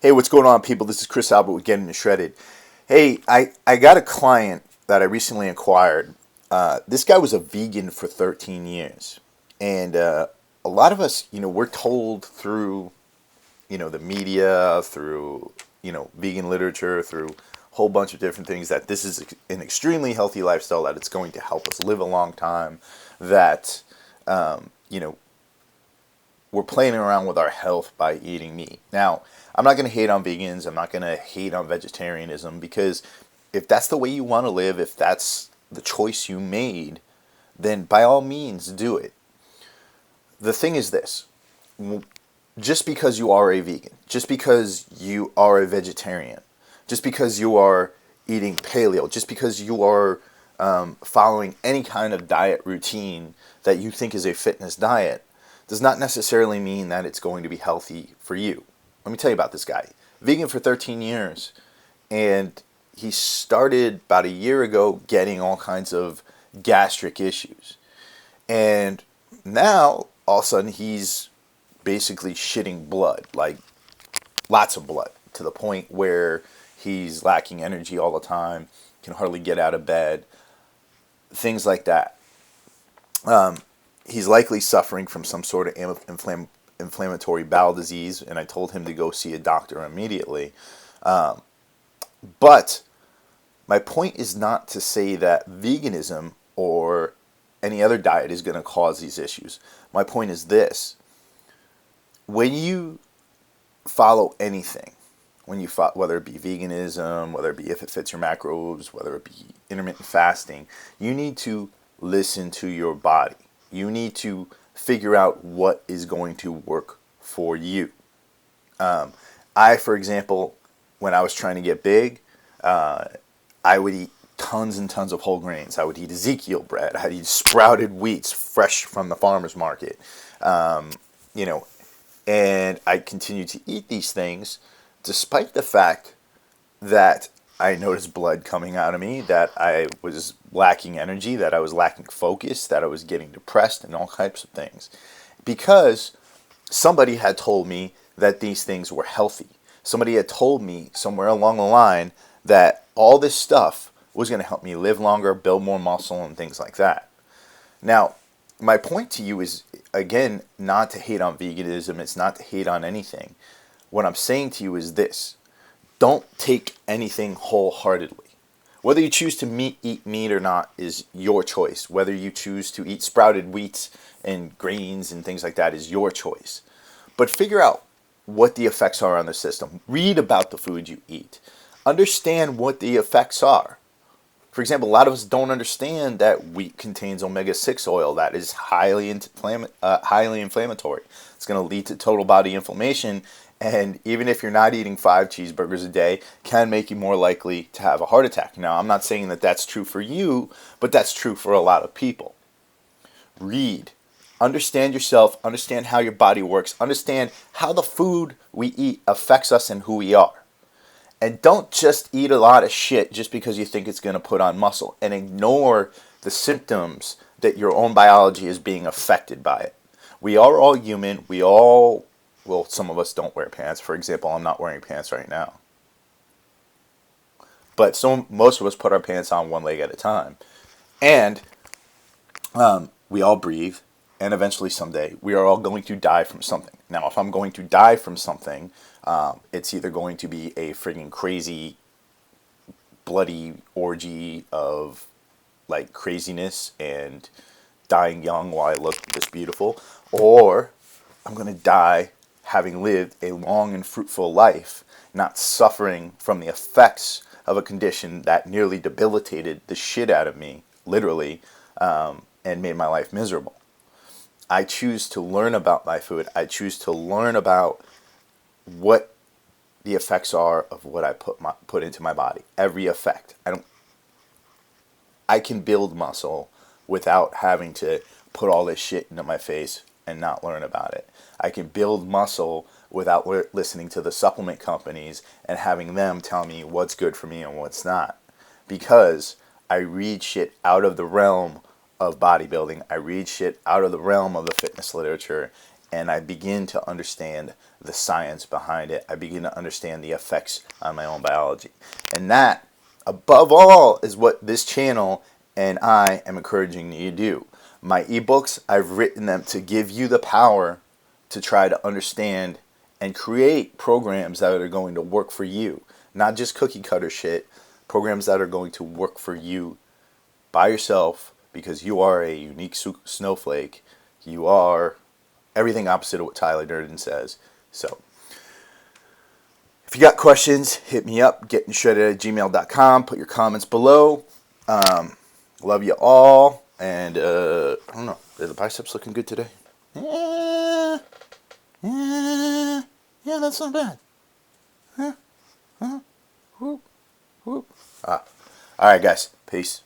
Hey, what's going on, people? This is Chris Albert with Getting Shredded. Hey, I got a client that I recently acquired. This guy was a vegan for 13 years. And a lot of us, we're told through, the media, through, vegan literature, through a whole bunch of different things that this is an extremely healthy lifestyle, that it's going to help us live a long time, that, you know, we're playing around with our health by eating meat. Now, I'm not going to hate on vegans. I'm not going to hate on vegetarianism, because if that's the way you want to live, if that's the choice you made, then by all means do it. The thing is this: just because you are a vegan, just because you are a vegetarian, just because you are eating paleo, just because you are following any kind of diet routine that you think is a fitness diet, does not necessarily mean that it's going to be healthy for you. Let me tell you about this guy. Vegan for 13 years, and he started about a year ago getting all kinds of gastric issues. And now, all of a sudden, he's basically shitting blood, like lots of blood, to the point where he's lacking energy all the time, can hardly get out of bed, things like that. He's likely suffering from some sort of inflammatory bowel disease, and I told him to go see a doctor immediately. But my point is not to say that veganism or any other diet is going to cause these issues. My point is this: when you follow anything, whether it be veganism, whether it be if it fits your macros, whether it be intermittent fasting, you need to listen to your body. You need to figure out what is going to work for you. For example, when I was trying to get big, I would eat tons and tons of whole grains. I would eat Ezekiel bread. I'd eat sprouted wheats fresh from the farmer's market. And I continued to eat these things despite the fact that I noticed blood coming out of me, that I was lacking energy, that I was lacking focus, that I was getting depressed, and all types of things. Because somebody had told me that these things were healthy. Somebody had told me somewhere along the line that all this stuff was going to help me live longer, build more muscle, and things like that. Now, my point to you is, again, not to hate on veganism. It's not to hate on anything. What I'm saying to you is this: don't take anything wholeheartedly. Whether you choose to eat meat or not is your choice. Whether you choose to eat sprouted wheats and grains and things like that is your choice. But figure out what the effects are on the system. Read about the food you eat. Understand what the effects are. For example, a lot of us don't understand that wheat contains omega-6 oil that is highly inflammatory. It's going to lead to total body inflammation, and even if you're not eating 5 cheeseburgers a day, can make you more likely to have a heart attack. Now, I'm not saying that that's true for you, but that's true for a lot of people. Read. Understand yourself. Understand how your body works. Understand how the food we eat affects us and who we are. And don't just eat a lot of shit just because you think it's going to put on muscle, and ignore the symptoms that your own biology is being affected by it. We are all human. Some of us don't wear pants. For example, I'm not wearing pants right now. But most of us put our pants on one leg at a time. And we all breathe, and eventually someday we are all going to die from something. Now, if I'm going to die from something, it's either going to be a friggin' crazy, bloody orgy of like craziness and dying young while I look this beautiful, or I'm going to die having lived a long and fruitful life, not suffering from the effects of a condition that nearly debilitated the shit out of me, literally, and made my life miserable. I choose to learn about my food. I choose to learn about what the effects are of what I put into my body. Every effect. I can build muscle without having to put all this shit into my face and not learn about it. I can build muscle without listening to the supplement companies and having them tell me what's good for me and what's not. Because I read shit out of the realm of bodybuilding. I read shit out of the realm of the fitness literature, and I begin to understand the science behind it. I begin to understand the effects on my own biology. And that, above all, is what this channel and I am encouraging you to do. My ebooks, I've written them to give you the power to try to understand and create programs that are going to work for you. Not just cookie cutter shit, programs that are going to work for you by yourself, because you are a unique snowflake. You are everything opposite of what Tyler Durden says. So, if you got questions, hit me up, gettingtoshredded@gmail.com. Put your comments below. Love you all. And, I don't know, are the biceps looking good today? Yeah, that's not bad. Whoop, whoop. All right, guys. Peace.